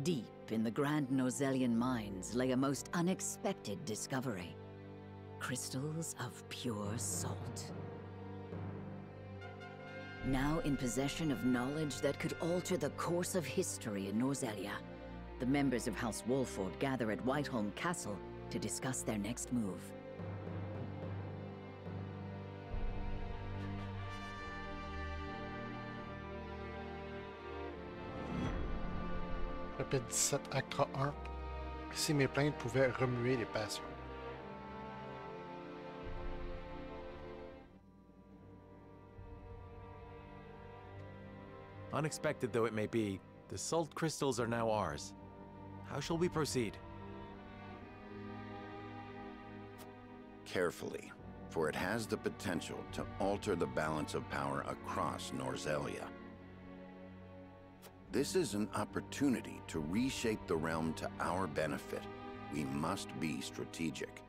Deep in the Grand Nozellian mines lay a most unexpected discovery. Crystals of pure salt. Now in possession of knowledge that could alter the course of history in Norzellia, the members of House Wolford gather at Whiteholm Castle to discuss their next move. Chapitre 17, Acte 1. Si mes plaintes pouvaient remuer les passions. Unexpected though it may be, the salt crystals are now ours. How shall we proceed? Carefully, for it has the potential to alter the balance of power across Norzellia. This is an opportunity to reshape the realm to our benefit. We must be strategic.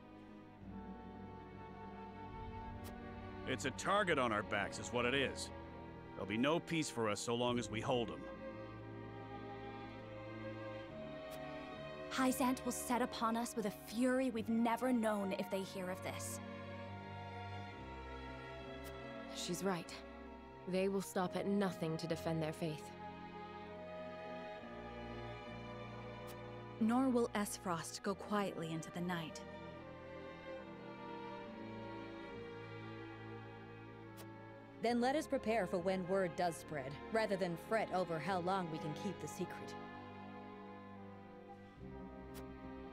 It's a target on our backs is what it is. There'll be no peace for us so long as we hold them. Hyzant will set upon us with a fury we've never known if they hear of this. She's right. They will stop at nothing to defend their faith. Nor will Esfrost go quietly into the night. Then let us prepare for when word does spread, rather than fret over how long we can keep the secret.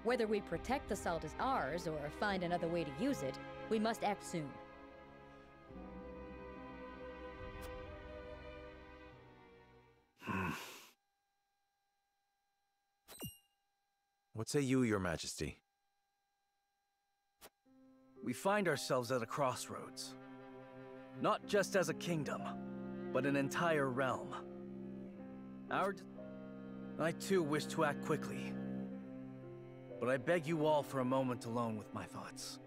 Whether we protect the salt as ours, or find another way to use it, we must act soon. What say you, Your Majesty? We find ourselves at a crossroads. Not just as a kingdom, but an entire realm. I too wish to act quickly. But I beg you all for a moment alone with my thoughts.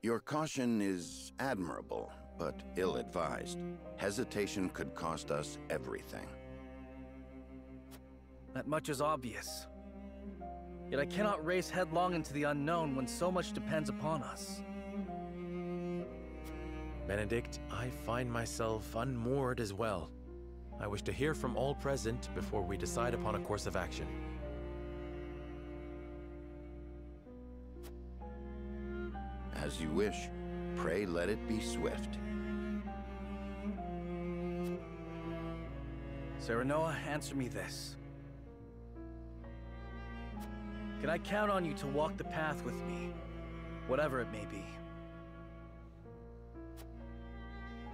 Your caution is admirable, but ill-advised. Hesitation could cost us everything. That much is obvious. Yet I cannot race headlong into the unknown when so much depends upon us. Benedict, I find myself unmoored as well. I wish to hear from all present before we decide upon a course of action. As you wish. Pray let it be swift. Serenoa, answer me this. Can I count on you to walk the path with me, whatever it may be?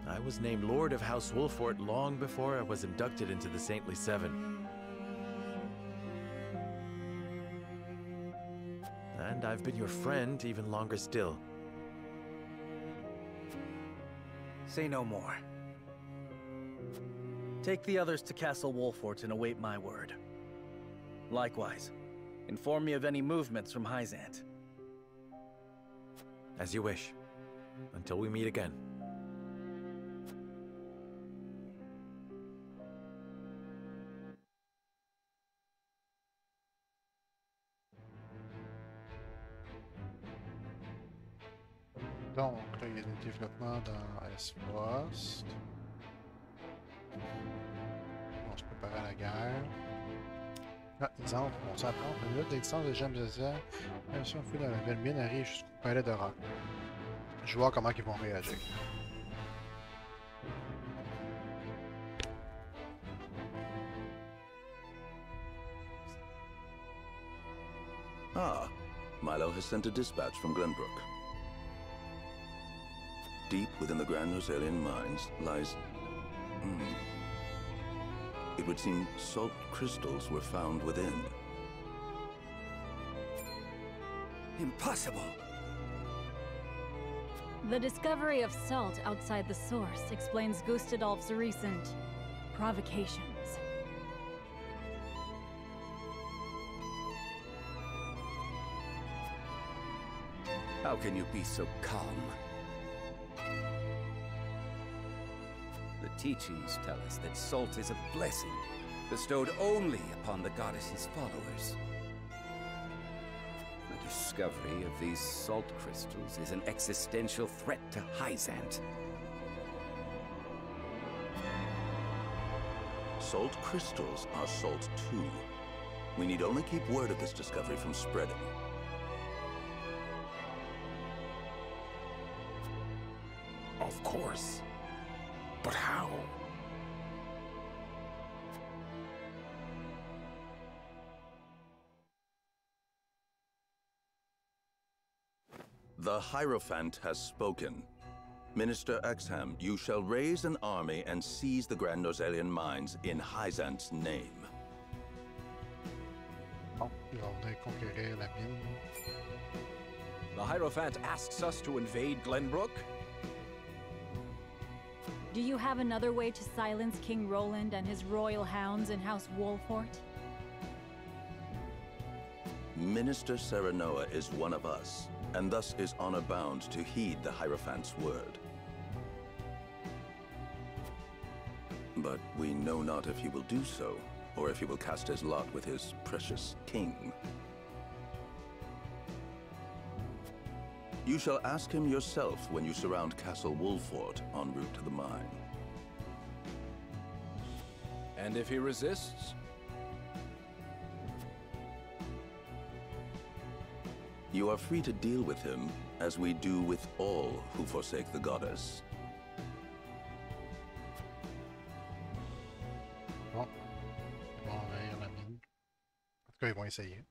I was named Lord of House Wolford long before I was inducted into the Saintly Seven. And I've been your friend even longer still. Say no more. Take the others to Castle Wolfort and await my word. Likewise, inform me of any movements from Hyzant. As you wish. Until we meet again. Donc, là, il y a des développements dans Esfrost. On se prépare à la guerre. Ah, exemple, on s'apprend une minute d'existence de gemmes sociales. Même si on fait dans la nouvelle mine arrive jusqu'au palais de roc. Je vais voir comment ils vont réagir. Ah, Milo has sent a dispatch from Glenbrook. Deep within the Grand Nozellian mines lies... It would seem salt crystals were found within. Impossible! The discovery of salt outside the source explains Gustadolf's recent provocations. How can you be so calm? The teachings tell us that salt is a blessing, bestowed only upon the goddess's followers. The discovery of these salt crystals is an existential threat to Hyzant. Salt crystals are salt too. We need only keep word of this discovery from spreading. Of course. But how? The Hierophant has spoken. Minister Exham, you shall raise an army and seize the Grand Norzelian mines in Hyzant's name. Bon, ils vont venir conquérir la mine. The Hierophant asks us to invade Glenbrook? Do you have another way to silence King Roland and his royal hounds in House Wolfort? Minister Serenoa is one of us, and thus is honor-bound to heed the Hierophant's word. But we know not if he will do so, or if he will cast his lot with his precious king. You shall ask him yourself when you surround Castle Wolfort en route to the mine. And if he resists? You are free to deal with him, as we do with all who forsake the goddess. Bon. Ils vont envahir la mine. En tout cas, ils vont essayer.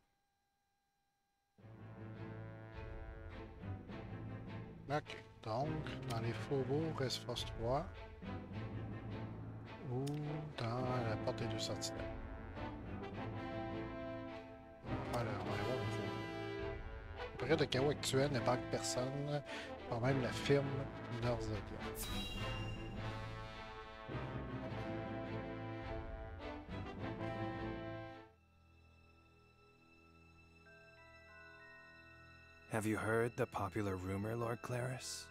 Ok. Donc, dans les faubourgs, Esforce 3. Ou dans la porte des deux sorties. On va aller voir le faubourg. Le période de chaos actuel n'épargne personne, pas même la firme Norzelia. Have you heard the popular rumor, Lord Claris?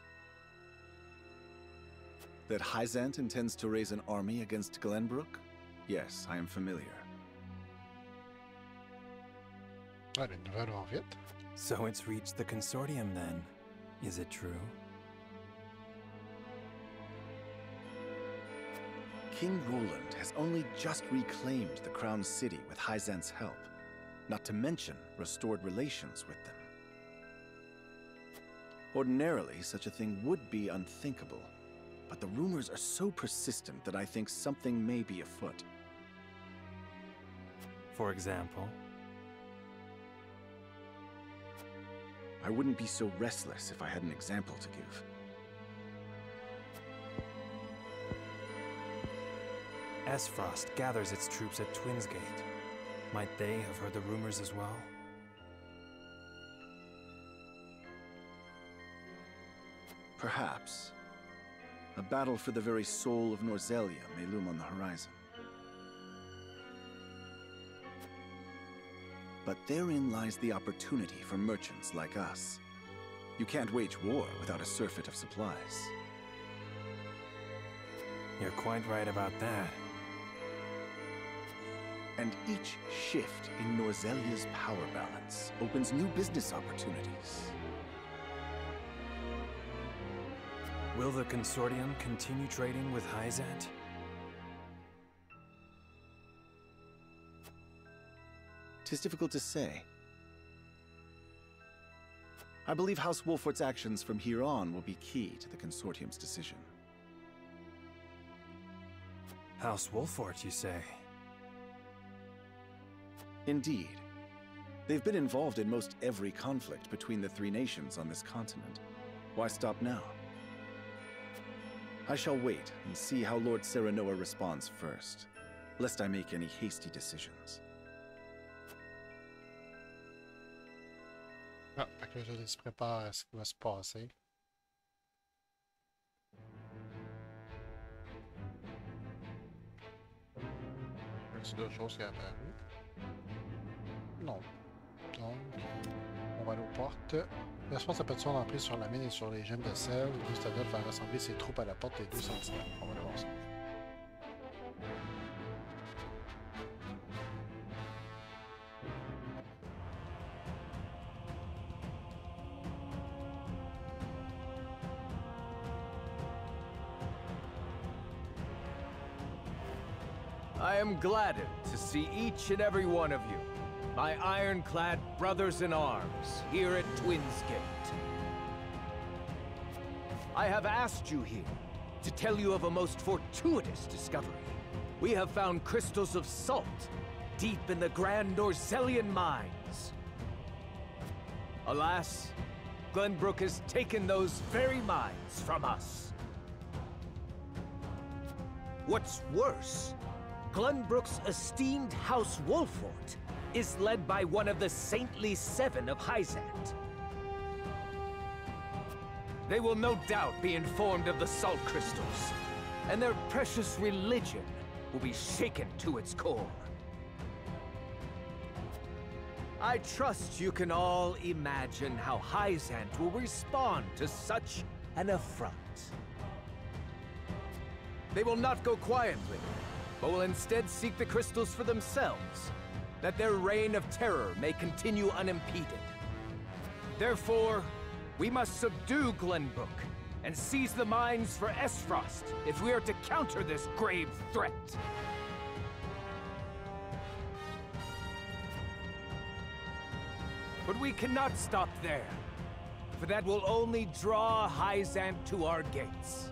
That Hyzant intends to raise an army against Glenbrook? Yes, I am familiar. Ah, les nouvelles vont vite. So it's reached the consortium then. Is it true? King Roland has only just reclaimed the Crown City with Hyzant's help, not to mention restored relations with them. Ordinarily, such a thing would be unthinkable, but the rumors are so persistent that I think something may be afoot. For example? I wouldn't be so restless if I had an example to give. Esfrost gathers its troops at Twinsgate. Might they have heard the rumors as well? Perhaps. A battle for the very soul of Norzelia may loom on the horizon. But therein lies the opportunity for merchants like us. You can't wage war without a surfeit of supplies. You're quite right about that. And each shift in Norzelia's power balance opens new business opportunities. Will the consortium continue trading with Hyzant? Tis difficult to say. I believe House Wolfort's actions from here on will be key to the consortium's decision. House Wolfort, you say? Indeed. They've been involved in most every conflict between the three nations on this continent. Why stop now? I shall wait and see how Lord Serenoa responds first, lest I make any hasty decisions. Ah, fait que je se prépare à ce qui va se passer. As-tu d'autres choses qui apparues? Non. Donc, on va aller aux portes. L'espace de pétition d'emprise sur la mine et sur les gemmes de sel. Gustadol va rassembler ses troupes à la porte des deux sentinelles. On va aller voir ça. I am gladdened to see each and every one of you, my ironclad brothers in arms, here at Twins Gate. I have asked you here to tell you of a most fortuitous discovery. We have found crystals of salt deep in the Grand Norzelian mines. Alas, Glenbrook has taken those very mines from us. What's worse, Glenbrook's esteemed House Wolfort is led by one of the Saintly Seven of Hyzant. They will no doubt be informed of the salt crystals, and their precious religion will be shaken to its core. I trust you can all imagine how Hyzant will respond to such an affront. They will not go quietly, but will instead seek the crystals for themselves, that their reign of terror may continue unimpeded. Therefore, we must subdue Glenbrook and seize the mines for Esfrost if we are to counter this grave threat. But we cannot stop there, for that will only draw Hyzant to our gates.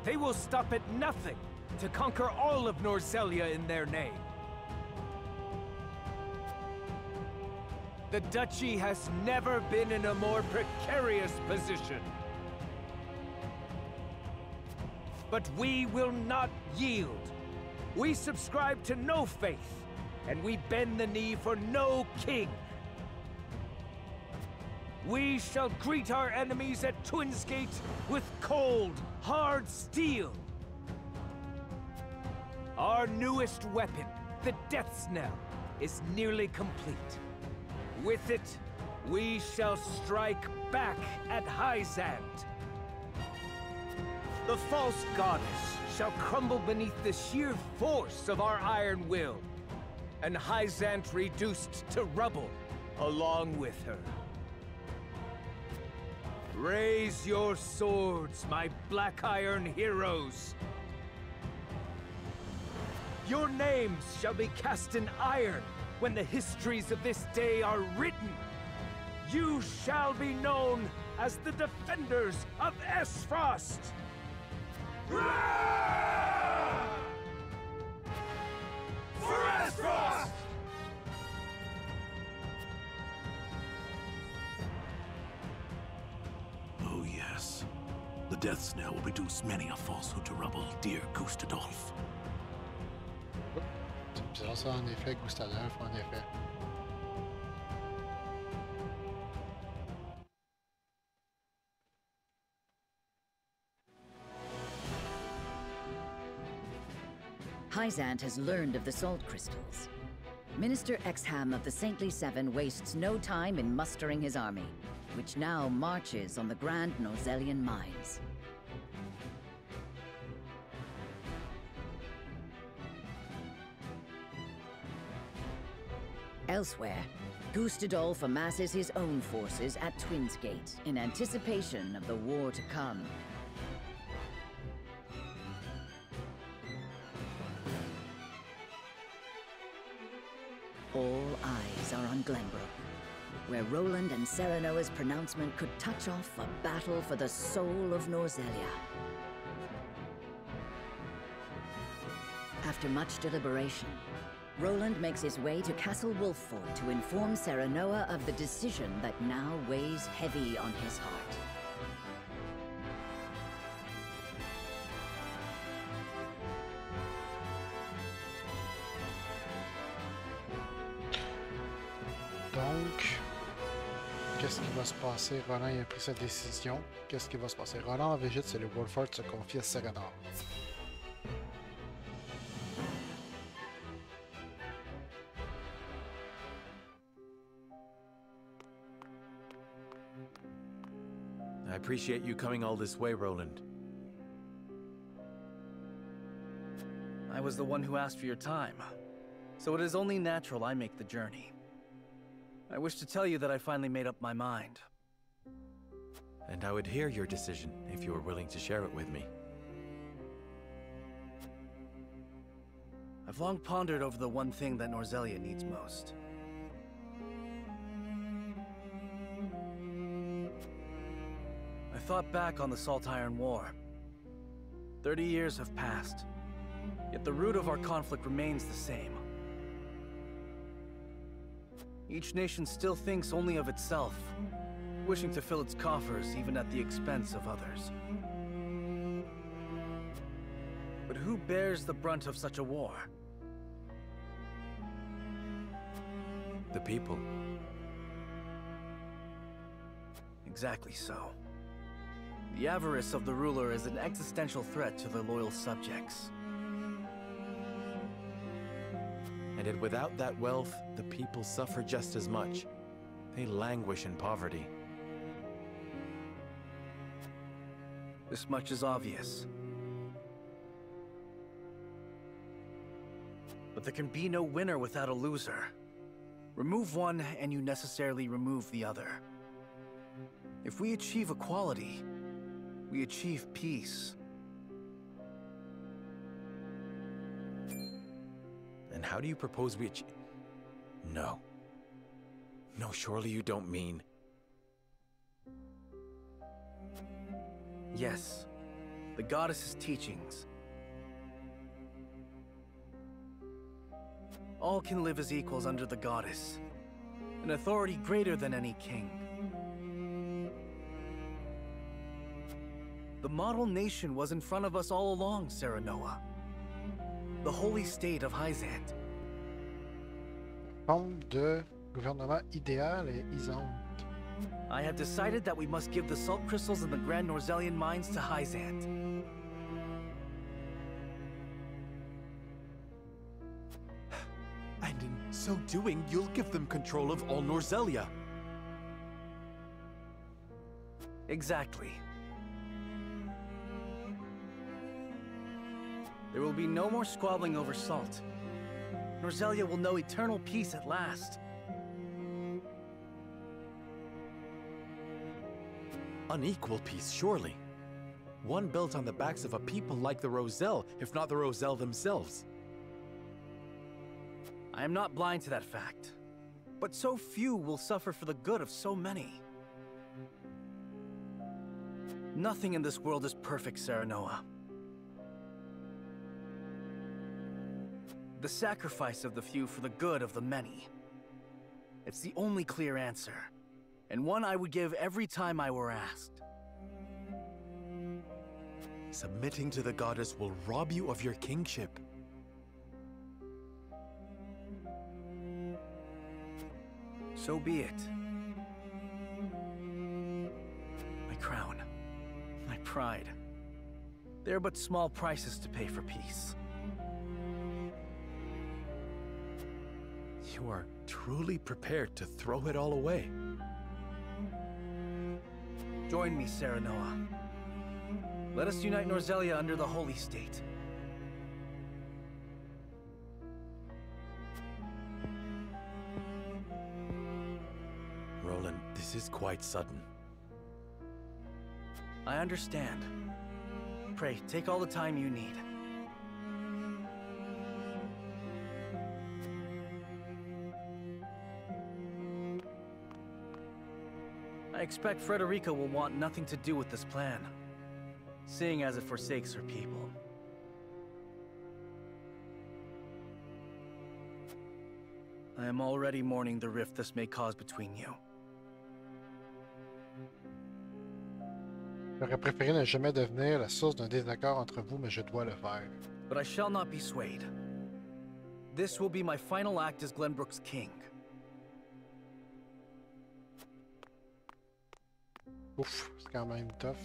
They will stop at nothing to conquer all of Norzelia in their name. The Duchy has never been in a more precarious position. But we will not yield. We subscribe to no faith, and we bend the knee for no king. We shall greet our enemies at Twins Gate with cold, hard steel. Our newest weapon, the Death's Knell, is nearly complete. With it, we shall strike back at Hyzant. The false goddess shall crumble beneath the sheer force of our iron will, and Hyzant reduced to rubble along with her. Raise your swords, my black iron heroes. Your names shall be cast in iron when the histories of this day are written. You shall be known as the defenders of Esfrost. For Esfrost! Oh yes. The Death's Knell will reduce many a falsehood to rubble, dear Gustadolf. C'est bizarre ça, en effet, Gustadolf, en effet. Hyzant has learned of the salt crystals. Minister Exham of the Saintly Seven wastes no time in mustering his army, which now marches on the Grand Norzelian mines. Elsewhere, Gustadolf amasses his own forces at Twins Gate in anticipation of the war to come. All eyes are on Glenbrook, where Roland and Serenoa's pronouncement could touch off a battle for the soul of Norzelia. After much deliberation, Roland makes his way to Castle Wolffort to inform Serenoa of the decision that now weighs heavy on his heart. Donc, qu'est-ce qui va se passer? Roland a pris sa décision. Qu'est-ce qui va se passer? Roland végète, c'est le Wolffort se confie à Serenor. I appreciate you coming all this way, Roland. I was the one who asked for your time, so it is only natural I make the journey. I wish to tell you that I finally made up my mind. And I would hear your decision if you were willing to share it with me. I've long pondered over the one thing that Norzelia needs most. I thought back on the Salt Iron War. 30 years have passed, yet the root of our conflict remains the same. Each nation still thinks only of itself, wishing to fill its coffers even at the expense of others. But who bears the brunt of such a war? The people. Exactly so. The avarice of the ruler is an existential threat to their loyal subjects. And yet without that wealth, the people suffer just as much. They languish in poverty. This much is obvious. But there can be no winner without a loser. Remove one, and you necessarily remove the other. If we achieve equality, we achieve peace. And how do you propose we achieve? No. No, surely you don't mean... Yes, the goddess's teachings. All can live as equals under the goddess, an authority greater than any king. The model nation was in front of us all along, Serenoa. The holy state of Hyzant. Forme de gouvernement idéal et isante. I have decided that we must give the salt crystals and the Grand Norzelian mines to Hyzant. And in so doing, you'll give them control of all Norzelia. Exactly. There will be no more squabbling over salt. Norzelia will know eternal peace at last. Unequal peace, surely. One built on the backs of a people like the Roselle, if not the Roselle themselves. I am not blind to that fact. But so few will suffer for the good of so many. Nothing in this world is perfect, Serenoa. The sacrifice of the few for the good of the many. It's the only clear answer, and one I would give every time I were asked. Submitting to the goddess will rob you of your kingship. So be it. My crown, my pride. They're but small prices to pay for peace. You are truly prepared to throw it all away. Join me, Serenoa. Let us unite Norzelia under the Holy State. Roland, this is quite sudden. I understand. Pray, take all the time you need. I expect Frederica will want nothing to do with this plan, seeing as it forsakes her people. I am already mourning the rift this may cause between you. J'aurais préféré ne jamais devenir la source d'un désaccord entre vous, mais je dois le faire. But I shall not be swayed. This will be my final act as Glenbrook's king. Ouf, c'est quand même tough.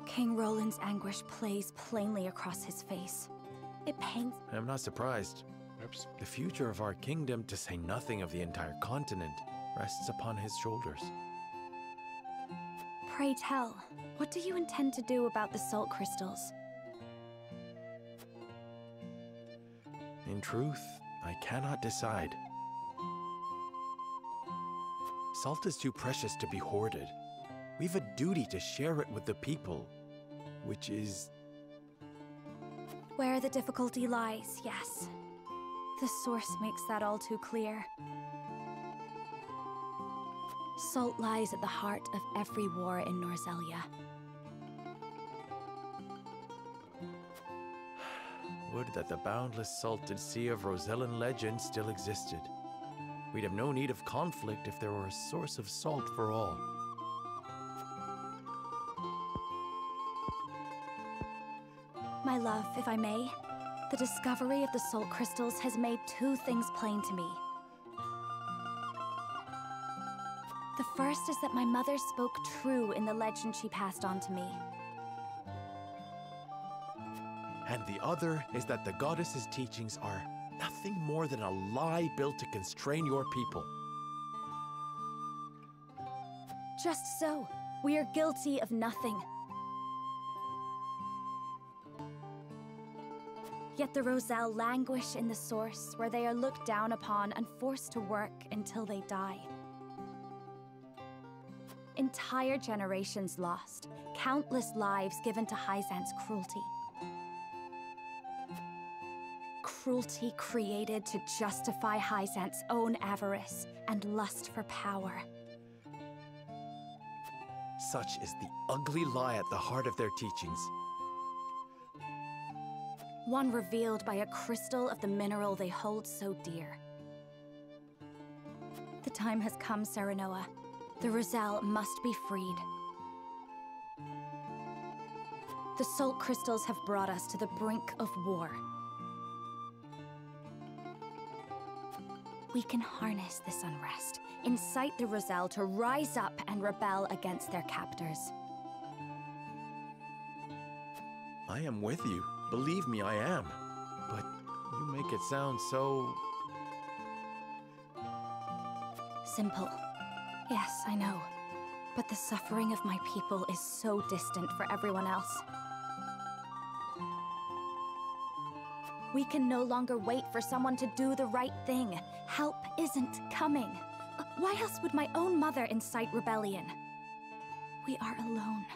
King Roland's anguish plays plainly across his face. It pains. I'm not surprised. Oops. The future of our kingdom, to say nothing of the entire continent, rests upon his shoulders. Pray tell, what do you intend to do about the salt crystals? In truth, I cannot decide. Salt is too precious to be hoarded. We've a duty to share it with the people, which is... Where the difficulty lies, yes. The source makes that all too clear. Salt lies at the heart of every war in Norzelia. Would that the boundless salted sea of Rosellan legend still existed. We'd have no need of conflict if there were a source of salt for all. My love, if I may, the discovery of the salt crystals has made two things plain to me. The first is that my mother spoke true in the legend she passed on to me. And the other is that the goddess's teachings are nothing more than a lie built to constrain your people. Just so. We are guilty of nothing. Yet the Roselle languish in the source, where they are looked down upon and forced to work until they die. Entire generations lost, countless lives given to Hyzant's cruelty. Cruelty created to justify Hyzant's own avarice and lust for power. Such is the ugly lie at the heart of their teachings. One revealed by a crystal of the mineral they hold so dear. The time has come, Serenoa. The Roselle must be freed. The salt crystals have brought us to the brink of war. We can harness this unrest, incite the Roselle to rise up and rebel against their captors. I am with you. Believe me, I am. But you make it sound so... Simple. Yes, I know. But the suffering of my people is so distant for everyone else. We can no longer wait for someone to do the right thing. Help isn't coming. Why else would my own mother incite rebellion? We are alone.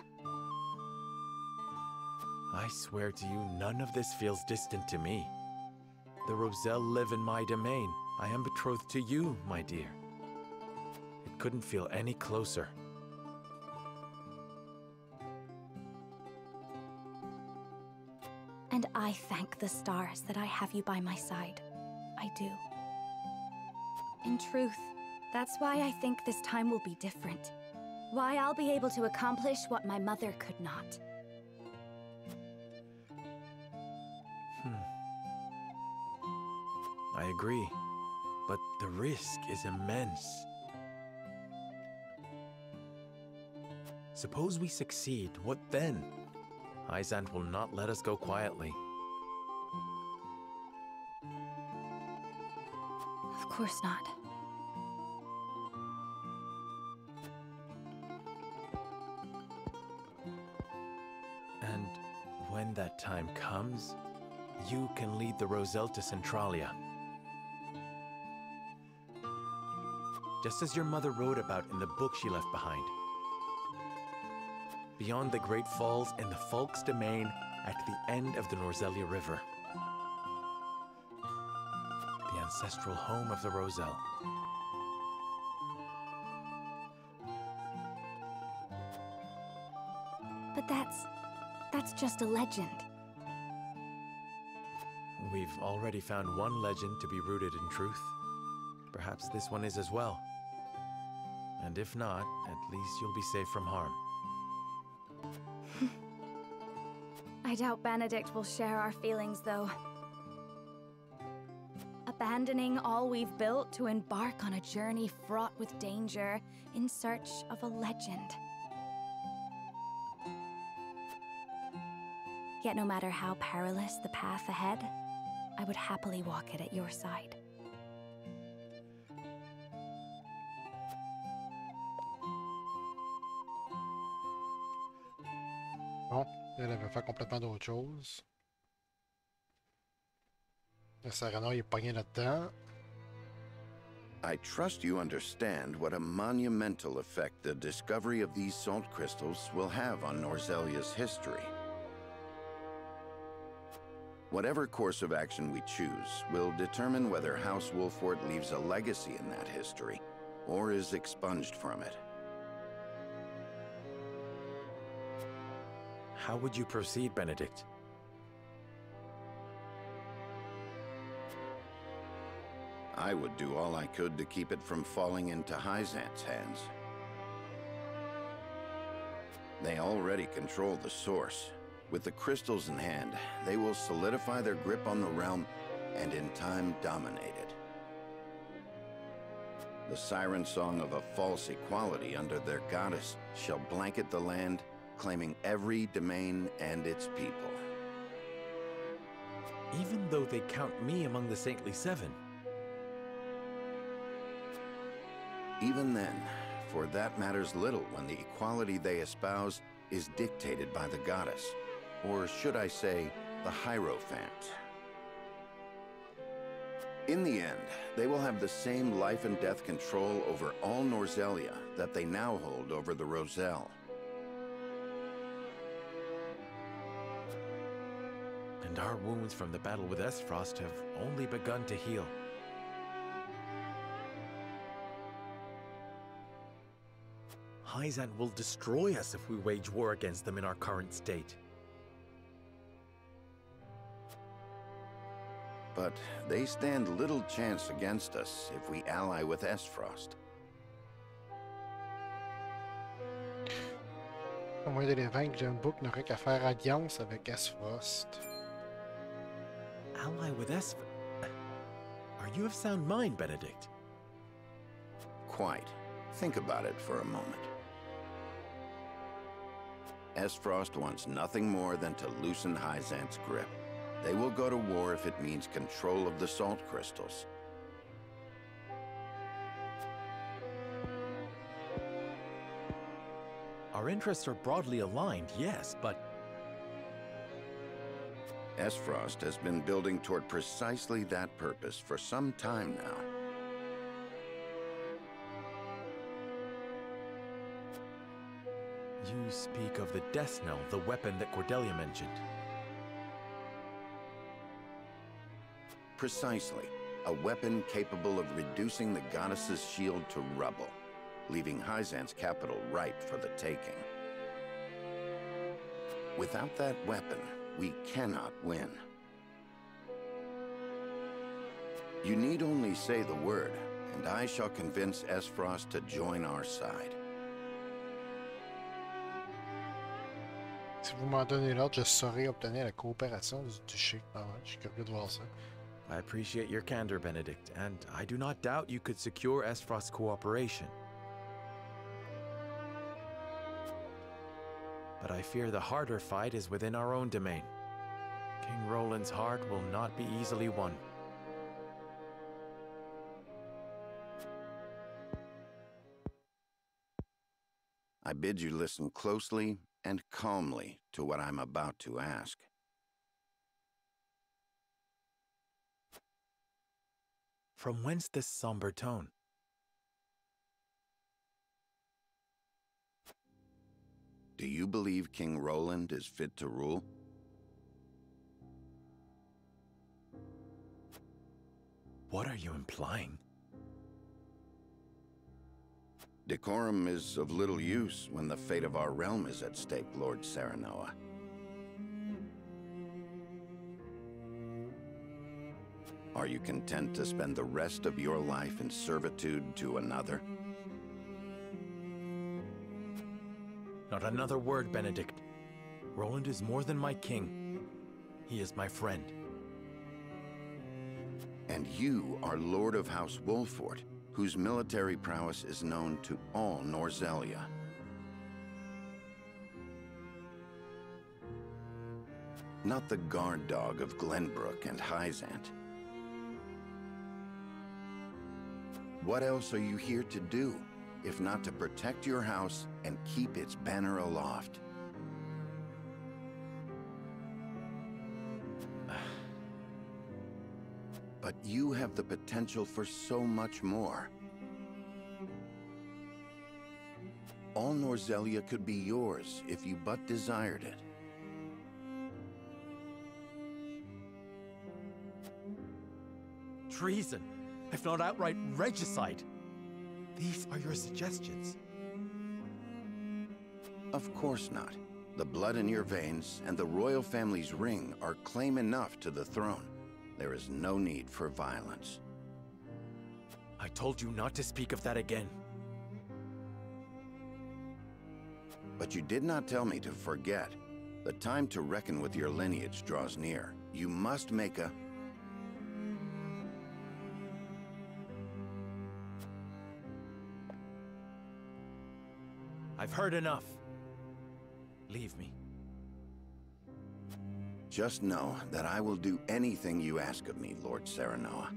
I swear to you, none of this feels distant to me. The Roselle live in my domain. I am betrothed to you, my dear. It couldn't feel any closer. And I thank the stars that I have you by my side. I do. In truth, that's why I think this time will be different. Why I'll be able to accomplish what my mother could not. I agree, but the risk is immense. Suppose we succeed, what then? Hyzant will not let us go quietly. Of course not. And when that time comes, you can lead the Roselle to Centralia. Just as your mother wrote about in the book she left behind. Beyond the Great Falls in the Falk's domain at the end of the Norzelia River. The ancestral home of the Roselle. But that's just a legend. We've already found one legend to be rooted in truth. Perhaps this one is as well. And if not, at least you'll be safe from harm. I doubt Benedict will share our feelings, though. Abandoning all we've built to embark on a journey fraught with danger in search of a legend. Yet no matter how perilous the path ahead, I would happily walk it at your side. Bon, elle avait fait complètement d'autre chose. Le Serena, il est pogné là-dedans. I trust you understand what a monumental effect the discovery of these salt crystals will have on Norzelia's history. Whatever course of action we choose will determine whether House Wolfort leaves a legacy in that history, or is expunged from it. How would you proceed, Benedict? I would do all I could to keep it from falling into Hyzant's hands. They already control the source. With the crystals in hand, they will solidify their grip on the realm and in time dominate it. The siren song of a false equality under their goddess shall blanket the land, claiming every domain and its people. Even though they count me among the Saintly Seven? Even then, for that matters little when the equality they espouse is dictated by the goddess, or should I say, the Hierophant. In the end, they will have the same life and death control over all Norzelia that they now hold over the Roselle. And our wounds from the battle with Esfrost have only begun to heal. Hyzant will destroy us if we wage war against them in our current state. But they stand little chance against us if we ally with Esfrost. Au moins de les vaincre, Book n'aurait qu'à faire alliance avec Esfrost. Ally with Esfrost? Are you of sound mind, Benedict? Quite. Think about it for a moment. Esfrost wants nothing more than to loosen Hyzant's grip. They will go to war if it means control of the salt crystals. Our interests are broadly aligned, yes, but... Esfrost has been building toward precisely that purpose for some time now. You speak of the Death Knell, the weapon that Cordelia mentioned. Precisely. A weapon capable of reducing the goddess's shield to rubble, leaving Hyzant's capital ripe for the taking. Without that weapon, we cannot win. You need only say the word, and I shall convince Esfrost to join our side. Si vous m'en donnez l'ordre, je saurai obtenir la coopération du duché. Ah ouais, je suis curieux de voir ça. I appreciate your candor, Benedict, and I do not doubt you could secure Esfrost's cooperation. But I fear the harder fight is within our own domain. King Roland's heart will not be easily won. I bid you listen closely and calmly to what I'm about to ask. From whence this somber tone? Do you believe King Roland is fit to rule? What are you implying? Decorum is of little use when the fate of our realm is at stake, Lord Serenoa. Are you content to spend the rest of your life in servitude to another? Not another word, Benedict. Roland is more than my king. He is my friend. And you are Lord of House Wolfort, whose military prowess is known to all Norzelia. Not the guard dog of Glenbrook and Hyzant. What else are you here to do, if not to protect your house and keep its banner aloft? But you have the potential for so much more. All Norzelia could be yours if you but desired it. Treason, if not outright regicide. These are your suggestions. Of course not. The blood in your veins and the royal family's ring are claim enough to the throne. There is no need for violence. I told you not to speak of that again. But you did not tell me to forget. The time to reckon with your lineage draws near. You must make a... I've heard enough. Leave me. Just know that I will do anything you ask of me, Lord Serenoa.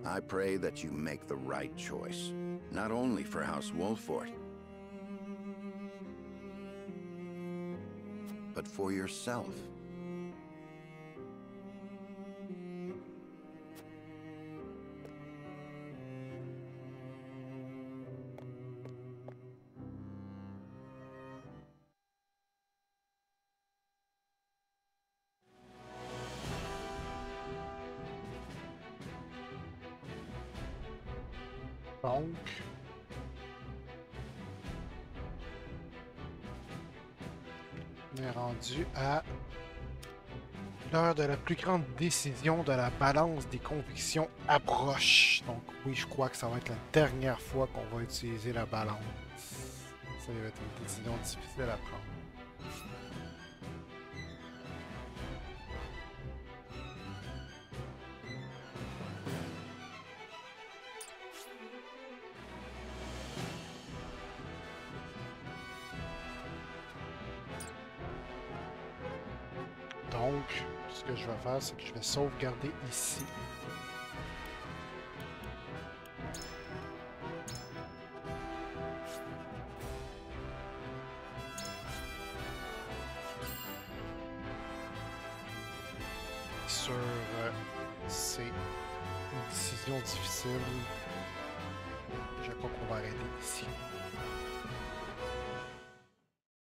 I pray that you make the right choice, not only for House Wolfort, but for yourself. Donc, on est rendu à l'heure de la plus grande décision de la balance des convictions approche. Donc oui, je crois que ça va être la dernière fois qu'on va utiliser la balance. Ça va être une décision difficile à prendre. Donc, ce que je vais faire, c'est que je vais sauvegarder ici. Sur c'est une décision difficile. Je crois qu'on va arrêter ici.